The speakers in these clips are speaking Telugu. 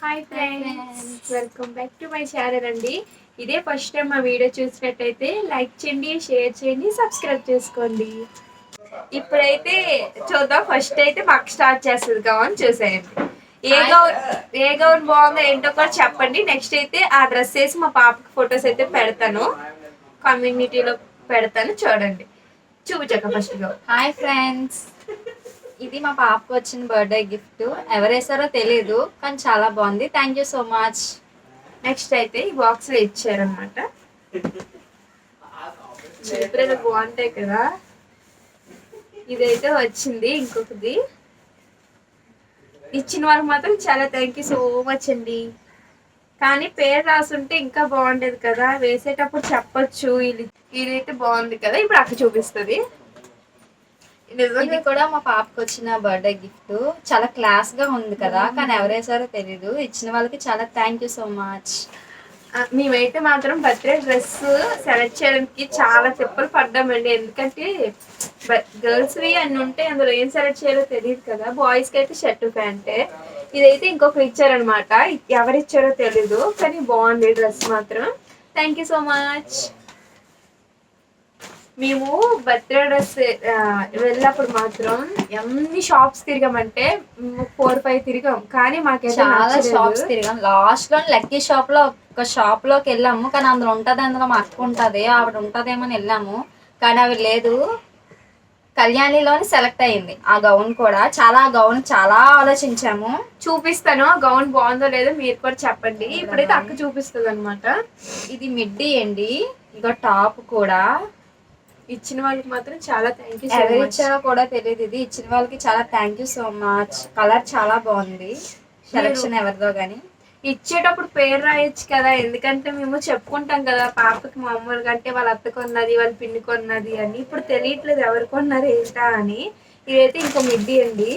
Hi friends, welcome back to my channel అండి. ఇదే ఫస్ట్ టైం మా వీడియో చూసినట్టయితే లైక్ చేయండి, షేర్ చేయండి, సబ్స్క్రైబ్ చేసుకోండి. ఇప్పుడైతే చూద్దాం. ఫస్ట్ అయితే మాకు స్టార్ట్ చేస్తుంది గౌన్ చూసేయండి. ఏ గౌన్ బాగుందో ఏంటో కూడా చెప్పండి. నెక్స్ట్ అయితే ఆ డ్రెస్ వేసి మా పాపకి ఫొటోస్ అయితే పెడతాను, కమ్యూనిటీలో పెడతాను, చూడండి. చూపించాక ఫస్ట్ గౌన్. హాయ్ ఫ్రెండ్స్, ఇది మా పాపకు వచ్చిన బర్త్డే గిఫ్ట్. ఎవరేసారో తెలీదు కానీ చాలా బాగుంది. Thank you so much. Next అయితే ఈ బాక్స్ లో ఇచ్చారనమాట. చిత్రాలు బాగుంటాయి కదా. ఇదైతే వచ్చింది. ఇంకొకటి ఇచ్చిన వాళ్ళకి మాత్రం చాలా థ్యాంక్ యూ సో మచ్ అండి. కానీ పేరు రాసుంటే ఇంకా బాగుండేది కదా, వేసేటప్పుడు చెప్పొచ్చు. ఇదైతే బాగుంది కదా. ఇప్పుడు అక్క చూపిస్తుంది. ఇది కూడా మా పాపకు వచ్చిన బర్త్డే గిఫ్ట్. చాలా క్లాస్ గా ఉంది కదా, కానీ ఎవరేసారో తెలీదు. ఇచ్చిన వాళ్ళకి చాలా థ్యాంక్ యూ సో మచ్. మేమైతే మాత్రం బర్త్డే డ్రెస్ సెలెక్ట్ చేయడానికి చాలా తిప్పలు పడ్డామండి. ఎందుకంటే గర్ల్స్వి అన్ని ఉంటాయి, అందులో ఏం సెలెక్ట్ చేయాలో తెలియదు కదా. బాయ్స్కి అయితే షర్ట్ ప్యాంటే. ఇదైతే ఇంకొకరు ఇచ్చారనమాట. ఎవరిచ్చారో తెలీదు, కానీ బాగుంది డ్రెస్ మాత్రం. Thank you so much. మేము బర్త్డే డ్రెస్ వెళ్ళినప్పుడు మాత్రం ఎన్ని షాప్స్ తిరిగామంటే 4-5 తిరిగాం, కానీ మాకైతే చాలా షాప్స్ తిరిగాం. లాస్ట్ లో లక్కీ షాప్ లో ఒక షాప్ లోకి వెళ్ళాము, కానీ అందులో ఉంటది, అందులో మా అక్క ఉంటది, ఆవిడ ఉంటదేమని వెళ్ళాము, కానీ అవి లేదు. కళ్యాణిలోని సెలెక్ట్ అయింది ఆ గౌన్ కూడా. గౌన్ చాలా ఆలోచించాము. చూపిస్తాను గౌన్ బాగుందో లేదో మీరు కూడా చెప్పండి. ఇప్పుడైతే అక్క చూపిస్తుంది అనమాట. ఇది మిడ్డీ అండి. ఇక టాప్ కూడా. ఇచ్చిన వాళ్ళకి మాత్రం చాలా థ్యాంక్ యూ. ఎవరు ఇచ్చారో కూడా తెలియదు. ఇది ఇచ్చిన వాళ్ళకి చాలా thank you so much. Colour చాలా బాగుంది. సెలక్షన్ ఎవరిదో గానీ. ఇచ్చేటప్పుడు పేరు రాయొచ్చు కదా, ఎందుకంటే మేము చెప్పుకుంటాం కదా పాపకి మామూలుగా, అంటే వాళ్ళ అత్త కొన్నది, వాళ్ళ పిన్ని కొన్నది అని. ఇప్పుడు తెలియట్లేదు ఎవరు కొన్నారు ఏంటా అని. ఇదైతే ఇంకో మిడ్డీ అండి.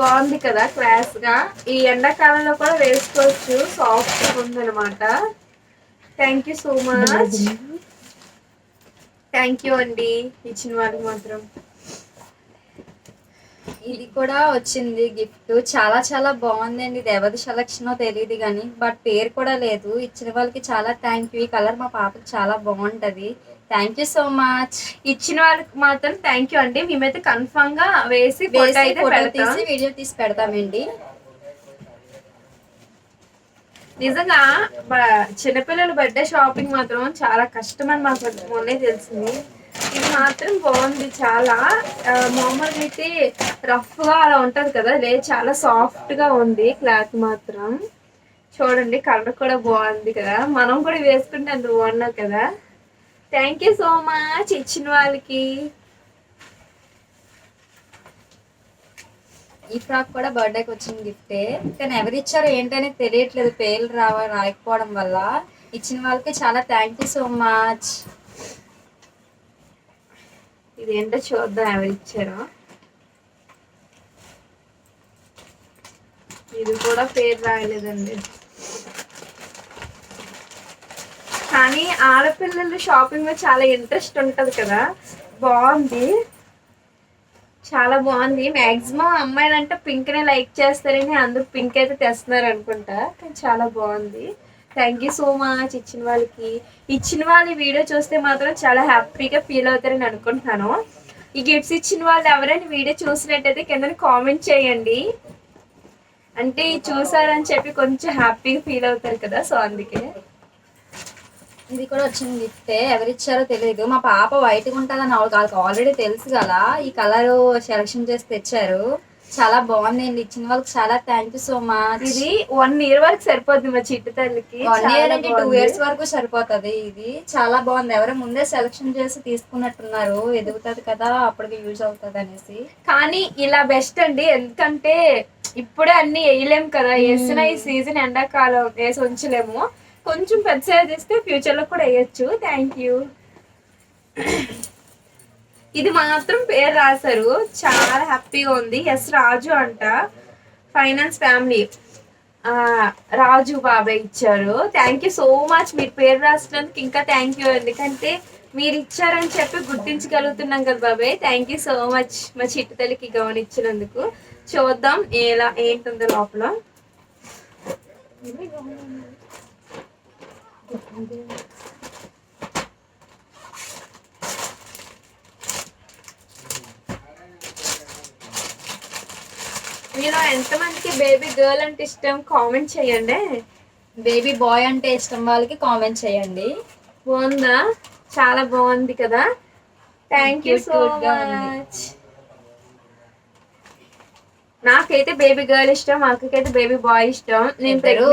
బాగుంది కదా క్లాస్ గా. ఈ ఎండాకాలంలో కూడా వేసుకోవచ్చు, సాఫ్ట్ ఉందనమాట. Thank you so much. Thank you అండి ఇచ్చిన వాళ్ళకి మాత్రం. ఇది కూడా వచ్చింది గిఫ్ట్. చాలా బాగుందండి. ఇది ఎవరి సెలక్షన్ తెలియదు కానీ, బట్ పేరు కూడా లేదు. ఇచ్చిన వాళ్ళకి చాలా థ్యాంక్ యూ. ఈ కలర్ మా పాపకి చాలా బాగుంటది. Thank you so much. ఇచ్చిన వాళ్ళకి మాత్రం థ్యాంక్ యూ అండి. మేమైతే కన్ఫర్మ్ గా వేసి వీడియో తీసి పెడతామండి. నిజంగా చిన్నపిల్లల బర్త్డే షాపింగ్ మాత్రం చాలా కష్టం అని మాకు మొన్నే తెలిసింది. ఇది మాత్రం బాగుంది చాలా. మామూలుగా అయితే రఫ్ గా అలా ఉంటది కదా, లేదు చాలా సాఫ్ట్ గా ఉంది క్లాత్ మాత్రం. చూడండి కలర్ కూడా బాగుంది కదా, మనం కూడా వేసుకుంటే అంత బాగున్నాం కదా. థ్యాంక్ యూ సో మచ్ ఇచ్చిన వాళ్ళకి. ఈ ఫ్రాక్ కూడా బర్త్డేకి వచ్చిన గిఫ్టే, కానీ ఎవరు ఇచ్చారో ఏంటనే తెలియట్లేదు, పేర్లు రాయకపోవడం వల్ల. ఇచ్చిన వాళ్ళకి చాలా థ్యాంక్ యూ సో మచ్. ఇది ఏంటో చూద్దాం ఎవరు ఇచ్చారో. ఇది కూడా పేరు రాయలేదండి. కానీ ఆడపిల్లలు షాపింగ్ లో చాలా ఇంట్రెస్ట్ ఉంటది కదా. బాగుంది, చాలా బాగుంది. మాక్సిమం అమ్మాయిలు అంటే పింక్ నే లైక్ చేస్తారని అందరూ పింక్ అయితే తెస్తున్నారు అనుకుంటా, కానీ చాలా బాగుంది. థ్యాంక్ యూ సో మచ్ ఇచ్చిన వాళ్ళకి. ఇచ్చిన వాళ్ళు ఈ వీడియో చూస్తే మాత్రం చాలా హ్యాపీగా ఫీల్ అవుతారని అనుకుంటున్నాను. ఈ గిఫ్ట్స్ ఇచ్చిన వాళ్ళు ఎవరైనా వీడియో చూసినట్టయితే కింద కామెంట్ చేయండి, అంటే చూసారని చెప్పి కొంచెం హ్యాపీగా ఫీల్ అవుతారు కదా, సో అందుకే. ఇది కూడా వచ్చిన గిఫ్టే. ఎవరిచ్చారో తెలియదు. మా పాప వైట్గా ఉంటుందని వాళ్ళకి ఆల్రెడీ తెలుసు కదా, ఈ కలర్ సెలెక్షన్ చేసి తెచ్చారు. చాలా బాగుందండి. ఇచ్చిన వాళ్ళకి చాలా థ్యాంక్ యూ సో మచ్. ఇది 1 year వరకు సరిపోద్ది మా చిట్టు తల్లికి. 1 year అంటే 2 years వరకు సరిపోతుంది. ఇది చాలా బాగుంది. ఎవరో ముందే సెలెక్షన్ చేసి తీసుకున్నట్టున్నారు, ఎదుగుతుంది కదా అప్పటికి యూజ్ అవుతుంది అనేసి. కానీ ఇలా బెస్ట్ అండి, ఎందుకంటే ఇప్పుడే అన్ని వేయలేము కదా. వేసిన ఈ సీజన్ ఎండాకాలం వేసి ఉంచలేము. కొంచెం పెద్ద సైజ్ ఇస్తే ఫ్యూచర్ లో కూడా వేయచ్చు. Thank you. ఇది మాత్రం పేరు రాశారు, చాలా హ్యాపీగా ఉంది. ఎస్ రాజు అంట, ఫైనాన్స్ ఫ్యామిలీ రాజు బాబాయ్ ఇచ్చారు. Thank you so much. మీరు పేరు రాసినందుకు ఇంకా థ్యాంక్ యూ, ఎందుకంటే మీరు ఇచ్చారని చెప్పి గుర్తించగలుగుతున్నాం కదా బాబాయ్. థ్యాంక్ యూ సో మచ్ మా చిట్టు తల్లికి గమనించినందుకు. చూద్దాం ఎలా ఏంటుందో లోపల. మీలో ఎంతమందికి బేబీ గర్ల్ అంటే ఇష్టం కామెంట్ చేయండి. బేబీ బాయ్ అంటే ఇష్టం వాళ్ళకి కామెంట్ చేయండి. బాగుందా? చాలా బాగుంది కదా. థ్యాంక్ యూ సో Cute గా ఉంది. మచ్. నాకైతే బేబీ గర్ల్ ఇష్టం, మా అక్కకైతే బేబీ బాయ్ ఇష్టం. నేను ఇద్దరూ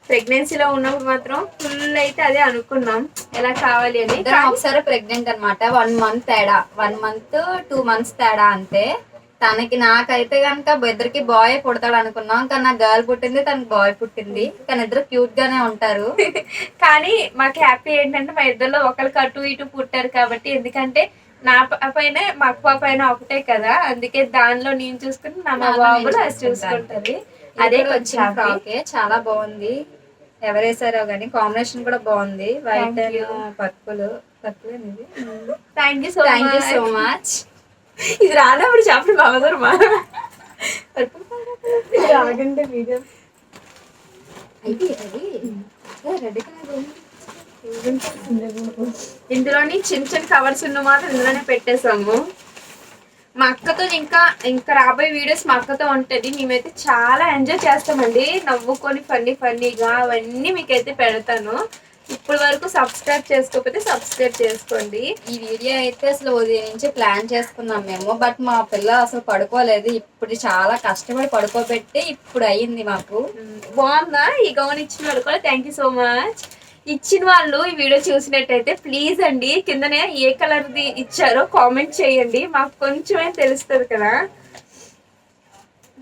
ప్రెగ్నెన్సీలో ఉన్నప్పుడు మాత్రం ఫుల్ అయితే అదే అనుకున్నాం ఎలా కావాలి అని. ఇద్దరం ఒకసారి ప్రెగ్నెంట్ అనమాట. 1 month తేడా, 1 month 2 months తేడా అంతే. తనకి నాకైతే కనుక ఇద్దరికి బాయ్ పుడతాడు అనుకున్నాం, కానీ నాకు గర్ల్ పుట్టింది, తనకి బాయ్ పుట్టింది. కానీ ఇద్దరు క్యూట్ గానే ఉంటారు. కానీ మాకు హ్యాపీ ఏంటంటే మా ఇద్దరిలో ఒకరికి అటు ఇటు పుట్టారు కాబట్టి, ఎందుకంటే నా పైన మా అక్క పైన ఒకటే కదా, అందుకే దానిలో నేను చూసుకుని నా మా బాబులు అది చూసుకుంటది. అదే కొంచెం ఫ్రాకే చాలా బాగుంది. ఎవరేసారో కానీ కాంబినేషన్ కూడా బాగుంది. White and purple. Thank you so much. ఇది రానప్పుడు చెప్పండి బాబు మా రాగంటే వీడియో ఇందులోని చిన్న చిన్న కవర్స్ ఉన్న మాత్రం ఇందులోనే పెట్టేసాము. మా అక్కతో ఇంకా ఇంకా రాబోయే వీడియోస్ మా అక్కతో ఉంటుంది. మేమైతే చాలా ఎంజాయ్ చేస్తామండి, నవ్వుకొని ఫన్నీగా అవన్నీ మీకైతే పెడతాను. ఇప్పటి వరకు సబ్స్క్రైబ్ చేసుకోకపోతే సబ్స్క్రైబ్ చేసుకోండి. ఈ వీడియో అయితే అసలు ఉదయం నుంచి ప్లాన్ చేసుకున్నాం మేము, బట్ మా పిల్ల అసలు పడుకోలేదు. ఇప్పుడు చాలా కష్టపడి పడుకోబెట్టి ఇప్పుడు అయ్యింది మాకు. బాగుందా ఈ గౌన్ ఇచ్చిన వాళ్ళు కూడా? Thank you so much. ఇచ్చిన వాళ్ళు ఈ వీడియో చూసినట్టయితే ప్లీజ్ అండి కిందనే ఏ కలర్ది ఇచ్చారో కామెంట్ చేయండి, మాకు కొంచెమే తెలుస్తుంది కదా.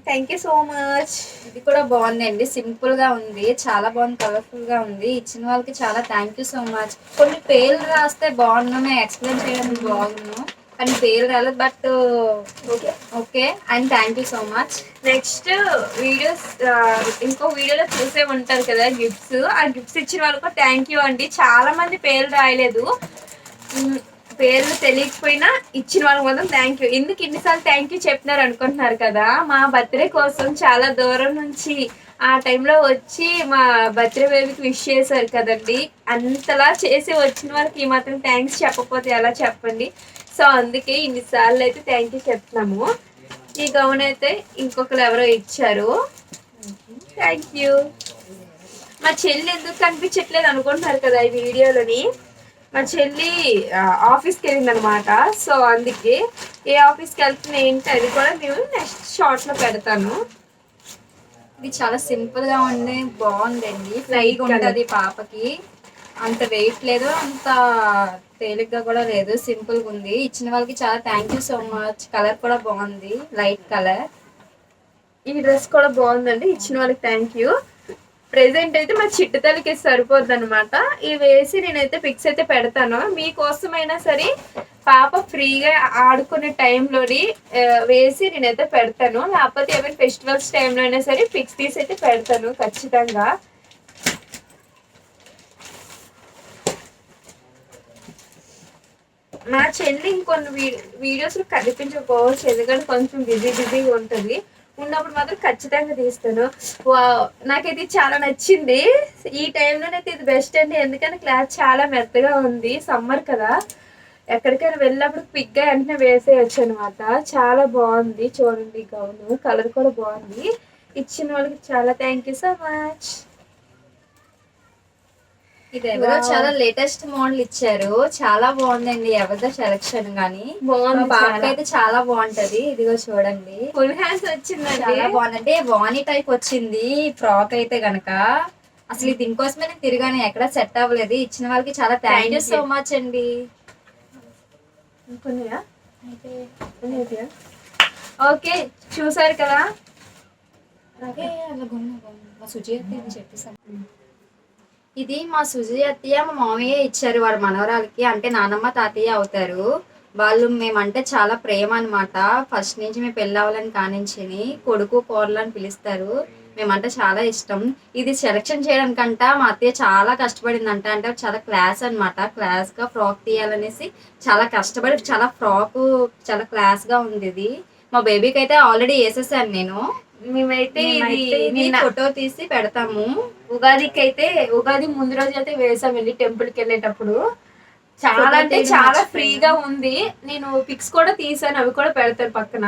Thank you so much. ఇది కూడా బాగుందండి, సింపుల్ గా ఉంది, చాలా బాగుంది, కలర్ఫుల్ గా ఉంది. ఇచ్చిన వాళ్ళకి చాలా థ్యాంక్ యూ సో మచ్. కొన్ని పేర్లు రాస్తే బాగున్నాను, ఎక్స్ప్లెయిన్ చేయడానికి బాగున్నాను, కానీ పేరు రాలేదు. But okay and thank you so much. Next videos ఇంకో వీడియోలో చూసే ఉంటారు కదా గిఫ్ట్స్, ఆ గిఫ్ట్స్ ఇచ్చిన వాళ్ళకు థ్యాంక్ యూ అండి. చాలా మంది పేర్లు రాయలేదు, పేర్లు తెలియకపోయినా ఇచ్చిన వాళ్ళకి మాత్రం థ్యాంక్ యూ. ఎందుకు ఇన్నిసార్లు థ్యాంక్ యూ చెప్తున్నారు అనుకుంటున్నారు కదా. మా బర్త్డే కోసం చాలా దూరం నుంచి ఆ టైంలో వచ్చి మా బర్త్డే బేబీకి విష్ చేశారు కదండి. అంతలా చేసి వచ్చిన వాళ్ళకి ఈ మాత్రం థ్యాంక్స్ చెప్పకపోతే ఎలా చెప్పండి. సో అందుకే ఇన్నిసార్లు అయితే థ్యాంక్ యూ చెప్తున్నాము. ఈ గౌన్ అయితే ఇంకొకరు ఎవరో ఇచ్చారు, థ్యాంక్ యూ. మా చెల్లి ఎందుకు కనిపించట్లేదు అనుకుంటున్నారు కదా ఈ వీడియోలోని. మా చెల్లి ఆఫీస్కి వెళ్ళింది అనమాట, సో అందుకే ఏ ఆఫీస్కి వెళ్తుంది ఏంటి అది కూడా నేను నెక్స్ట్ షార్ట్లో పెడతాను. ఇది చాలా సింపుల్ గా ఉంది, బాగుందండి, ఫ్లైగా ఉంటుంది పాపకి. అంత వెయిట్ లేదు, అంత తేలిగ్గా కూడా లేదు, సింపుల్ గా ఉంది. ఇచ్చిన వాళ్ళకి చాలా thank you so much. Colour కూడా బాగుంది, లైట్ కలర్. ఈ డ్రెస్ కూడా బాగుందండి, ఇచ్చిన వాళ్ళకి థ్యాంక్ యూ. ప్రెసెంట్ అయితే మా చిట్టు తల్లికి సరిపోద్ది అనమాట. ఇవి వేసి నేనైతే పిక్స్ అయితే పెడతాను. మీకోసమైనా సరే పాప ఫ్రీగా ఆడుకునే టైంలోని వేసి నేనైతే పెడతాను, లేకపోతే ఏమైనా ఫెస్టివల్స్ టైంలో అయినా సరే పిక్స్ తీసి అయితే పెడతాను ఖచ్చితంగా. మా చెల్లి ఇంకొన్ని వీడియోస్లో కనిపించకపోవచ్చు, ఎందుకంటే కొంచెం బిజీగా ఉంటుంది. ఉన్నప్పుడు మాత్రం ఖచ్చితంగా తీస్తాను. నాకైతే చాలా నచ్చింది. ఈ టైంలోనైతే ఇది బెస్ట్ అండి, ఎందుకంటే క్లాత్ చాలా మెత్తగా ఉంది, సమ్మర్ కదా, ఎక్కడికైనా వెళ్ళినప్పుడు పిగ్గా వెంటనే వేసేయచ్చు అనమాట. చాలా బాగుంది చూడండి గౌను, కలర్ కూడా బాగుంది. ఇచ్చిన వాళ్ళకి చాలా థ్యాంక్ యూ సో మచ్. ఇది ఎవరో చాలా లేటెస్ట్ మోడల్ ఇచ్చారు, చాలా బాగుందండి. ఎవరిదో సెలక్షన్ గానీ బాగుంది, పాప అయితే చాలా బాగుంటది. ఇదిగో చూడండి, ఫుల్ హ్యాండ్స్ వచ్చిందండి, చాలా బాగుందండి. వాణి టైప్ వచ్చింది ఫ్రాక్ అయితే గనక. అసలు దీనికోసమే నేను తిరిగాను, ఎక్కడ సెట్ అవ్వలేదు. ఇచ్చిన వాళ్ళకి చాలా థ్యాంక్ యూ సో మచ్ అండి. ఓకే చూసారు కదా. ఇది మా సుజీ అత్తయ్య మా మామయ్య ఇచ్చారు వాళ్ళ మనవరాలకి, అంటే నానమ్మ తాతయ్య అవుతారు వాళ్ళు. మేమంటే చాలా ప్రేమ అనమాట, ఫస్ట్ నుంచి మేము పెళ్ళి అవ్వాలని కానించి కొడుకు కోడలు అని పిలుస్తారు. మేమంటే చాలా ఇష్టం. ఇది సెలెక్షన్ చేయడానికంట మా అత్తయ్య చాలా కష్టపడిందంట, అంటే చాలా క్లాస్ అనమాట, క్లాస్గా ఫ్రాక్ తీయాలనేసి చాలా కష్టపడి చాలా ఫ్రాక్ చాలా క్లాస్గా ఉంది. ఇది మా బేబీకి అయితే ఆల్రెడీ వేసేసాను నేను, మేమైతే మేమైతే ఇది నిన్న ఫోటో తీసి పెడతాము. ఉగాది ముందు రోజు అయితే వేసామండి టెంపుల్ కి వెళ్ళేటప్పుడు. చాలా Photo అంటే తీయడం చాలా మర్చిపోయాను. ఫ్రీగా ఉంది. నేను పిక్స్ కూడా తీసాను, అవి కూడా పెడతాను పక్కన.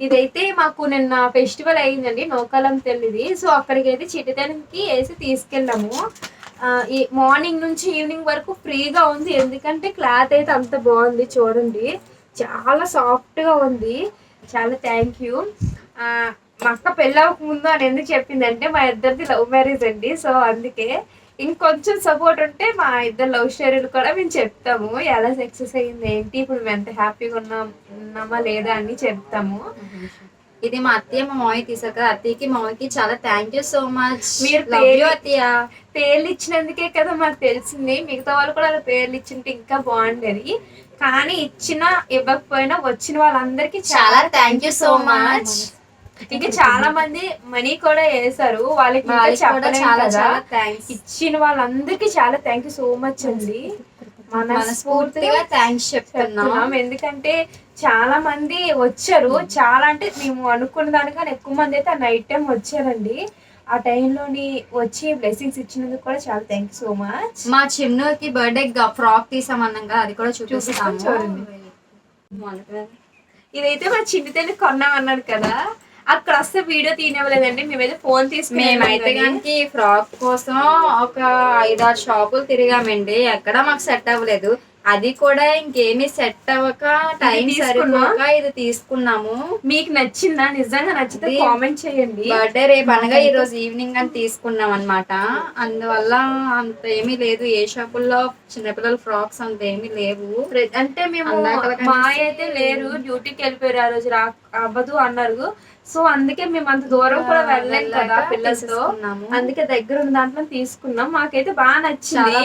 ఇదైతే మాకు నిన్న ఫెస్టివల్ అయిందండి, నోకాలం తెల్లిది. సో అక్కడికి అయితే చిటితనికి వేసి తీసుకెళ్ళాము. ఈ మార్నింగ్ నుంచి ఈవినింగ్ వరకు ఫ్రీగా ఉంది, ఎందుకంటే క్లాత్ అయితే అంత బాగుంది చూడండి, చాలా సాఫ్ట్గా ఉంది. చాలా థ్యాంక్ యూ. మా అక్క పెళ్ళవక ముందు అని ఎందుకు చెప్పిందంటే మా ఇద్దరిది లవ్ మ్యారేజ్ అండి, సో అందుకే. ఇంకొంచెం సపోర్ట్ ఉంటే మా ఇద్దరు లవ్ స్టోరీలు కూడా మేము చెప్తాము, ఎలా సక్సెస్ అయ్యింది ఏంటి, ఇప్పుడు మేము ఎంత హ్యాపీగా ఉన్నామా లేదా అని చెప్తాము. ఇది మా అత్తయ్య మా మామయ్య తీసారు కదా, అత్తయ్యకి మామయ్యకి చాలా థ్యాంక్ యూ సో మచ్. మీరు అత్తయ్య. పేర్లు ఇచ్చినందుకే కదా మాకు తెలిసింది, మిగతా వాళ్ళు కూడా అలా పేర్లు ఇచ్చింటే ఇంకా బాగుండేది. కానీ ఇచ్చినా ఇవ్వకపోయినా వచ్చిన వాళ్ళందరికీ చాలా థ్యాంక్ యూ సో మచ్. ఇంకా చాలా మంది మనీ కూడా వేసారు, వాళ్ళకి ఇంకా చెప్పలేం చాలా కదా. చాలా థ్యాంక్స్. ఇచ్చిన వాళ్ళందరికీ చాలా థ్యాంక్ యూ సో మచ్ అండి, మనస్ఫూర్తిగా థ్యాంక్స్ చెప్తున్నాం. ఎందుకంటే చాలా మంది వచ్చారు, చాలా అంటే మేము అనుకున్న దానికన్నా ఎక్కువ మంది అయితే ఆ నైట్ టైం వచ్చారండి. ఆ టైంలోని వచ్చి బ్లెస్సింగ్స్ ఇచ్చినందుకు కూడా చాలా థ్యాంక్ యూ సో మచ్. మా చిన్నుకి బర్త్డే ఫ్రాక్ తీసామన్నాం కదా, అది కూడా చూపిస్తాము చూడండి. ఇదైతే మా చిన్ని తల్లి కొన్నాం అన్నాడు కదా, అక్కడ వస్తే వీడియో తీయనివ్వలేదండి, మేమైతే ఫోన్ మేమైతే కనుక ఫ్రాక్ కోసం ఒక 5-6 షాపులు తిరిగామండి, ఎక్కడ మాకు సెట్ అవ్వలేదు. అది కూడా ఇంకేమీ సెట్ అవ్వక టైం సరిపోక ఇది తీసుకున్నాము. మీకు నచ్చిందా? నిజంగా నచ్చితే కామెంట్ చేయండి. బర్త్డే రేపు అనగా ఈ రోజు ఈవినింగ్ అని తీసుకున్నాం అన్నమాట. అందువల్ల అంత ఏమీ లేదు, ఏ షాపుల్లో చిన్నపిల్లల ఫ్రాక్స్ అంత ఏమీ లేవు. అంటే మేము మా అయితే లేరు, డ్యూటీకి వెళ్ళిపోయారు, ఆ రోజు అవ్వదు అన్నారు. సో అందుకే మేము అంత దూరం కూడా వెళ్ళలేం కదా పిల్లలతో, అందుకే దగ్గర ఉన్న దాంట్లో తీసుకున్నాం. మాకైతే బాగా నచ్చింది.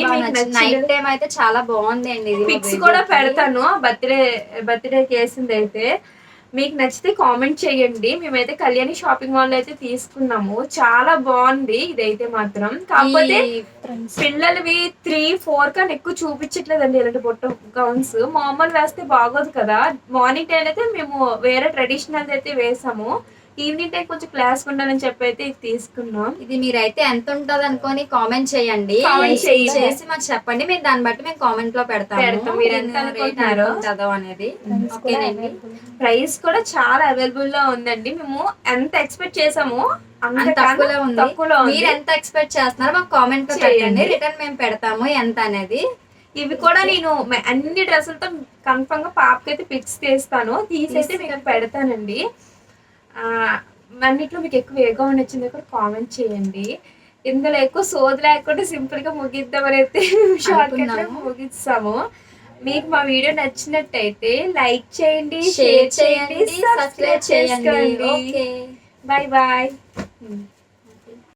నైట్ టైం అయితే చాలా బాగుంది అండి. పిక్స్ కూడా పెడతాను బర్త్డే కేసింది అయితే. మీకు నచ్చితే కామెంట్ చేయండి. మేమైతే కళ్యాణి షాపింగ్ మాల్ అయితే తీసుకున్నాము, చాలా బాగుంది ఇదైతే మాత్రం. కాకపోతే పిల్లలవి 3-4 కన్నా ఎక్కువ చూపించట్లేదండి ఇలాంటి బొట్ట గౌన్స్. మామూలు వేస్తే బాగోదు కదా. మార్నింగ్ టైం అయితే మేము వేరే ట్రెడిషనల్ అయితే వేసాము, ఈవినింగ్ టైం కొంచెం క్లాస్ ఉండాలని చెప్పి అయితే తీసుకున్నాం. ఇది మీరైతే ఎంత ఉంటది అనుకొని కామెంట్ చేయండి, చేసి మాకు చెప్పండి, మేము దాన్ని బట్టి మేము కామెంట్ లో పెడతాము మీరు ఎంత అనుకుంటున్నారో అనేది. ఓకేనండి. ప్రైస్ కూడా చాలా అవైలబుల్ గా ఉందండి, మేము ఎంత ఎక్స్పెక్ట్ చేసాము తక్కువలో ఉంది. మీరు ఎంత ఎక్స్పెక్ట్ చేస్తున్నారో మాకు కామెంట్ లో పెట్టండి, రిటర్న్ మేము పెడతాము ఎంత అనేది. ఇవి కూడా నేను అన్ని డ్రెస్సులతో కన్ఫర్మ్ గా పాపకైతే పిక్స్ తీస్తాను, తీసైతే మీకు పెడతానండి. అన్నిట్లో మీకు ఎక్కువ ఏగా నచ్చింది కూడా కామెంట్ చేయండి. ఇందులో ఎక్కువ సోది లేకుండా సింపుల్ గా ముగిద్దామని అయితే షార్ట్ కట్ ముగిస్తాము. మీకు మా వీడియో నచ్చినట్టయితే లైక్ చేయండి, షేర్ చేయండి, సబ్స్క్రైబ్ చేసుకోండి. Bye bye.